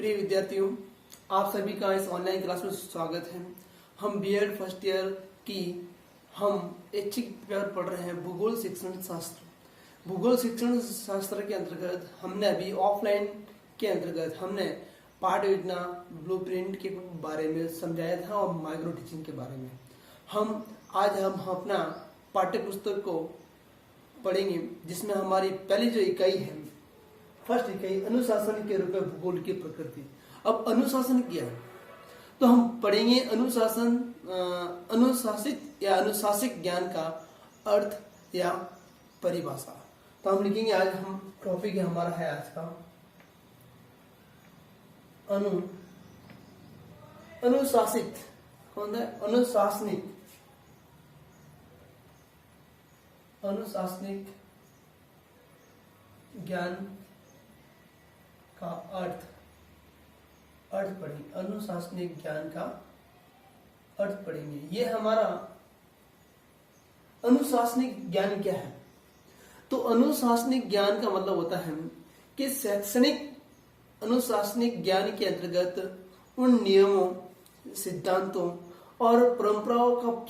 प्रिय विद्यार्थियों, आप सभी का इस ऑनलाइन क्लास में स्वागत है। हम बीएड फर्स्ट ईयर की हम ऐच्छिक पेपर पढ़ रहे हैं भूगोल शिक्षण शास्त्र। भूगोल शिक्षण शास्त्र के अंतर्गत हमने अभी ऑफलाइन के अंतर्गत हमने पाठ योजना ब्लूप्रिंट के बारे में समझाया था और माइक्रो टीचिंग के बारे में। आज हम अपना पाठ्य पुस्तक को पढ़ेंगे, जिसमें हमारी पहली जो इकाई है, फर्स्ट इकाई अनुशासन के रूप में भूगोल की प्रकृति। अब अनुशासन क्या है, तो हम पढ़ेंगे अनुशासन अनुशासित या अनुशासिक ज्ञान का अर्थ या परिभाषा। तो हम लिखेंगे, आज हम टॉपिक हमारा है आज का अनुशासित। कौन है? अनुशासनिक ज्ञान का अर्थ पढ़ेंगे। अनुशासनिक ज्ञान का अर्थ पढ़ेंगे। ये हमारा अनुशासनिक ज्ञान क्या है? तो अनुशासनिक ज्ञान का मतलब होता है कि शैक्षणिक अनुशासनिक ज्ञान के अंतर्गत उन नियमों, सिद्धांतों और परंपराओं का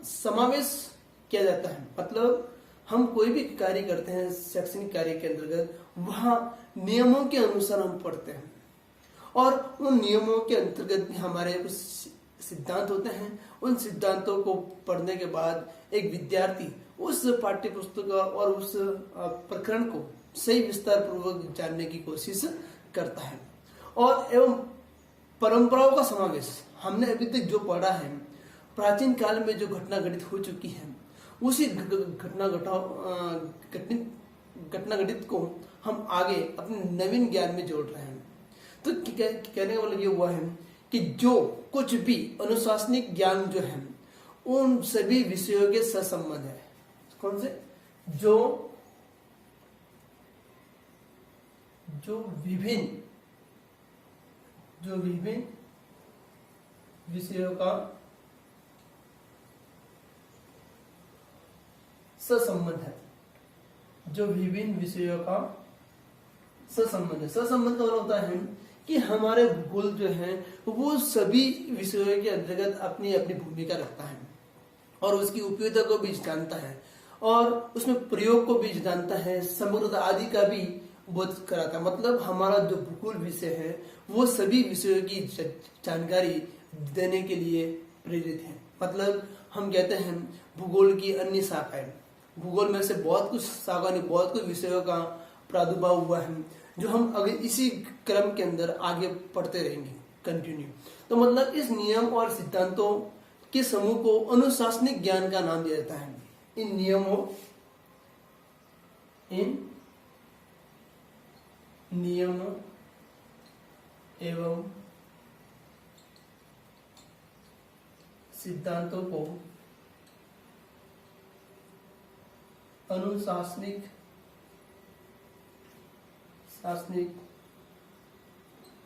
समावेश किया जाता है। मतलब हम कोई भी कार्य करते हैं शैक्षणिक कार्य के अंतर्गत, वहां नियमों के अनुसार हम पढ़ते हैं और उन नियमों के अंतर्गत भी हमारे कुछ सिद्धांत होते हैं। उन सिद्धांतों को पढ़ने के बाद एक विद्यार्थी उस पाठ्य पुस्तक और उस प्रकरण को सही विस्तार पूर्वक जानने की कोशिश करता है। और एवं परंपराओं का समावेश, हमने अभी तक जो पढ़ा है, प्राचीन काल में जो घटना घटित हो चुकी है, उसी घटना घटित को हम आगे अपने नवीन ज्ञान में जोड़ रहे हैं। तो कहने का मतलब ये हुआ है कि जो कुछ भी अनुशासनिक ज्ञान जो है, उन सभी विषयों के सहसंबंध है। कौन से? जो विभिन्न विषयों का सहसंबंध है। जो विभिन्न विषयों का सहसंबंध है। सहसंबंध का मतलब होता है कि हमारे भूगोल जो है वो सभी विषयों के अंतर्गत अपनी अपनी भूमिका रखता है और उसकी उपयोगिता को भी जानता है और उसमें प्रयोग को भी जानता है, समग्रता आदि का भी बोध कराता है। मतलब हमारा जो भूगोल विषय है वो सभी विषयों की जानकारी देने के लिए प्रेरित है। मतलब हम कहते हैं भूगोल की अन्य शाखाएं, भूगोल में से बहुत कुछ विषयों का प्रादुर्भाव हुआ है, जो हम अगर इसी क्रम के अंदर आगे पढ़ते रहेंगे कंटिन्यू। तो मतलब इस नियम और सिद्धांतों के समूह को अनुशासनिक ज्ञान का नाम दिया जाता है। इन नियमों एवं सिद्धांतों को अनुशासनिक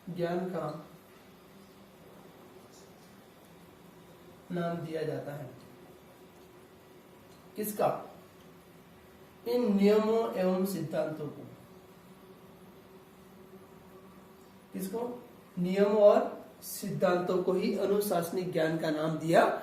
ज्ञान का नाम दिया जाता है। किसका? इन नियमों एवं सिद्धांतों को। किसको? नियम और सिद्धांतों को ही अनुशासनिक ज्ञान का नाम दिया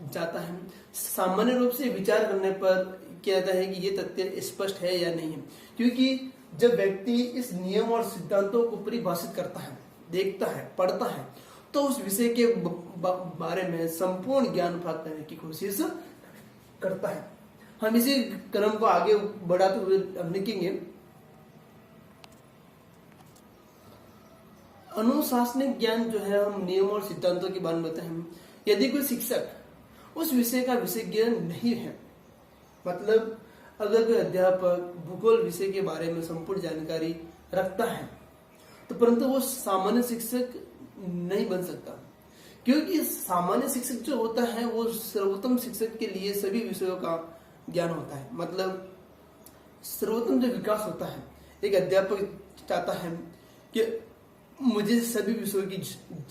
जाता है। सामान्य रूप से विचार करने पर क्या जाता है कि ये तथ्य स्पष्ट है या नहीं, क्योंकि जब व्यक्ति इस नियम और सिद्धांतों को परिभाषित करता है, देखता है, पढ़ता है, तो उस विषय के बारे में संपूर्ण ज्ञान प्राप्त करने की कोशिश करता है। हम इसी क्रम को आगे बढ़ाते हुए हम लिखेंगे, अनुशासनिक ज्ञान जो है, हम नियम और सिद्धांतों के बारे में बताते हैं। यदि कोई शिक्षक उस विषय का विशेषज्ञ नहीं है, मतलब अगर कोई अध्यापक भूगोल विषय के बारे में संपूर्ण जानकारी रखता है, तो परंतु वो सामान्य शिक्षक नहीं बन सकता, क्योंकि सामान्य शिक्षक जो होता है वो सर्वोत्तम शिक्षक के लिए सभी विषयों का ज्ञान होता है। मतलब सर्वोत्तम जो विकास होता है, एक अध्यापक चाहता है कि मुझे सभी विषयों की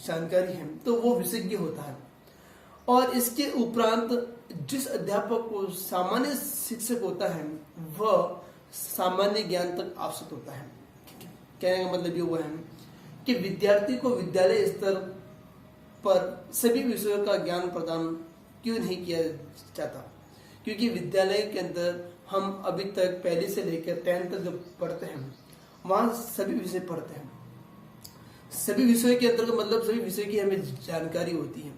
जानकारी है, तो वो विशेषज्ञ होता है। और इसके उपरांत जिस अध्यापक को सामान्य शिक्षक होता है, वह सामान्य ज्ञान तक आवश्यक होता है। कहने का मतलब ये हुआ है कि विद्यार्थी को विद्यालय स्तर पर सभी विषयों का ज्ञान प्रदान क्यों नहीं किया जाता? क्योंकि विद्यालय के अंदर हम अभी तक पहली से लेकर 10th तक जो पढ़ते हैं वहाँ सभी विषय पढ़ते हैं। सभी विषयों के अंदर मतलब सभी विषय की हमें जानकारी होती है।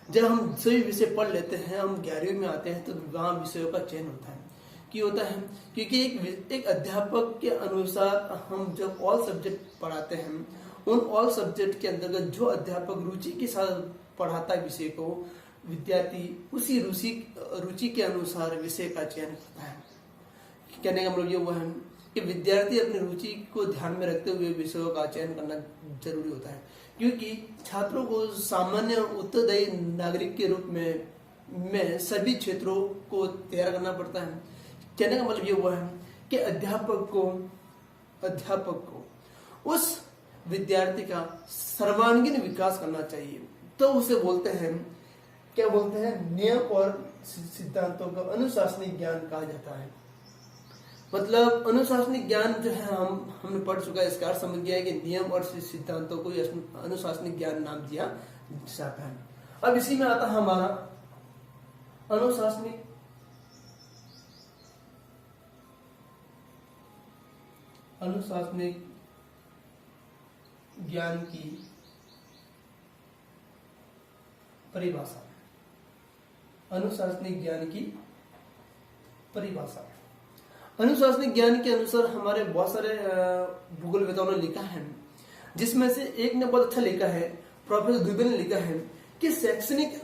जब हम सभी विषय पढ़ लेते हैं, हम 11वीं में आते हैं तो वहाँ विषयों का चयन होता है। क्यों होता है? क्योंकि एक अध्यापक के अनुसार हम जब ऑल सब्जेक्ट पढ़ाते हैं, उन ऑल सब्जेक्ट के अंतर्गत जो अध्यापक रुचि के साथ पढ़ाता है विषय को, विद्यार्थी उसी रुचि के अनुसार विषय का चयन करता है। कहने का मतलब ये हुआ है कि विद्यार्थी अपनी रुचि को ध्यान में रखते हुए विषयों का चयन करना जरूरी होता है, क्योंकि छात्रों को सामान्य उत्तरदायी नागरिक के रूप में सभी क्षेत्रों को तैयार करना पड़ता है। कहने का मतलब ये हुआ है कि अध्यापक को उस विद्यार्थी का सर्वांगीण विकास करना चाहिए। तो उसे बोलते हैं, क्या बोलते हैं, नियम और सिद्धांतों का अनुशासनिक ज्ञान कहा जाता है। मतलब अनुशासनिक ज्ञान जो है हमने पढ़ चुका है, इसका अर्थ समझ गया है कि नियम और सिद्धांतों को अनुशासनिक ज्ञान नाम दिया जाता है। अब इसी में आता है हमारा अनुशासनिक ज्ञान की परिभाषा। अनुशासनिक ज्ञान की परिभाषा। अनुशासनिक ज्ञान के अनुसार हमारे बहुत सारे भूगोलवेताओं ने लिखा है, जिसमें से एक ने बहुत अच्छा लिखा है, प्रोफेसर दुबे ने लिखा है कि शैक्षणिक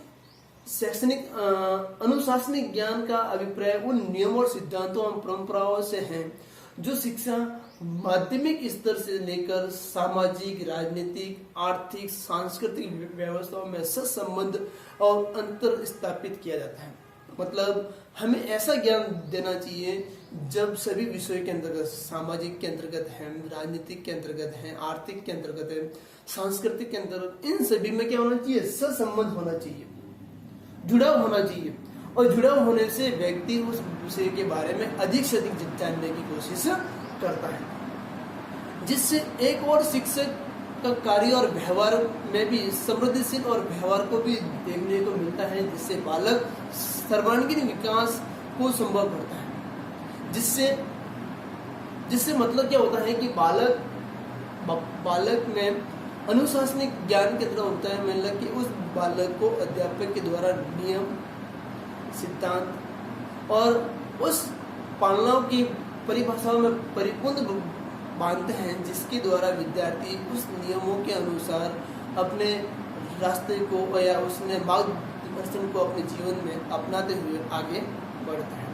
अनुशासनिक ज्ञान का अभिप्राय उन नियमों और सिद्धांतों और परंपराओं से है जो शिक्षा माध्यमिक स्तर से लेकर सामाजिक, राजनीतिक, आर्थिक, सांस्कृतिक व्यवस्थाओं में सहसंबंध और अंतर स्थापित किया जाता है। मतलब हमें ऐसा ज्ञान देना चाहिए जब सभी विषयों के अंतर्गत, सामाजिक के अंतर्गत है, राजनीतिक के अंतर्गत है, आर्थिक के अंतर्गत है, सांस्कृतिक के अंतर्गत, इन सभी में क्या होना चाहिए, सहसंबंध होना चाहिए, जुड़ाव होना चाहिए। और जुड़ाव होने से व्यक्ति उस विषय के बारे में अधिक से अधिक जानने की कोशिश करता है, जिससे एक और शिक्षक का कार्य और व्यवहार में भी समृद्धिशील और व्यवहार को भी देखने को मिलता है, जिससे बालक सर्वांगीण विकास को संभव करता है। जिससे मतलब क्या होता है कि बालक में अनुशासनिक ज्ञान कितना होता है, मतलब कि उस बालक को अध्यापक के द्वारा नियम, सिद्धांत और उस पालनाओं की परिभाषाओं में परिपूर्ण बांधते हैं, जिसके द्वारा विद्यार्थी उस नियमों के अनुसार अपने रास्ते को या उसने मार्गदर्शन को अपने जीवन में अपनाते हुए आगे बढ़ता है।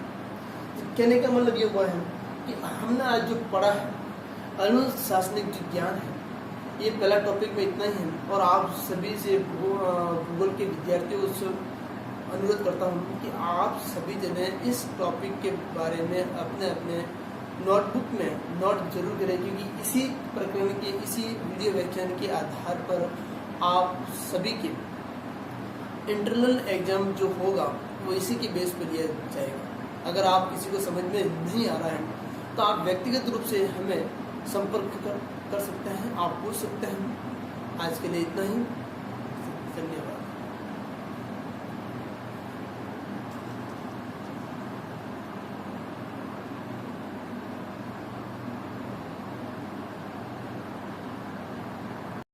तो कहने का मतलब ये हुआ है कि हमने आज जो पढ़ा है अनुशासनिक जो ज्ञान है, ये पहला टॉपिक में इतना ही है। और आप सभी से भूगोल के विद्यार्थियों से अनुरोध करता हूँ कि आप सभी जने इस टॉपिक के बारे में अपने अपने नोटबुक में नोट जरूर करें, क्योंकि इसी प्रकरण के, इसी वीडियो व्याख्यान के आधार पर आप सभी के इंटरनल एग्जाम जो होगा वो इसी के बेस पर लिया जाएगा। अगर आप किसी को समझ में नहीं आ रहा है तो आप व्यक्तिगत रूप से हमें संपर्क कर सकते हैं, आप पूछ सकते हैं। आज के लिए इतना ही।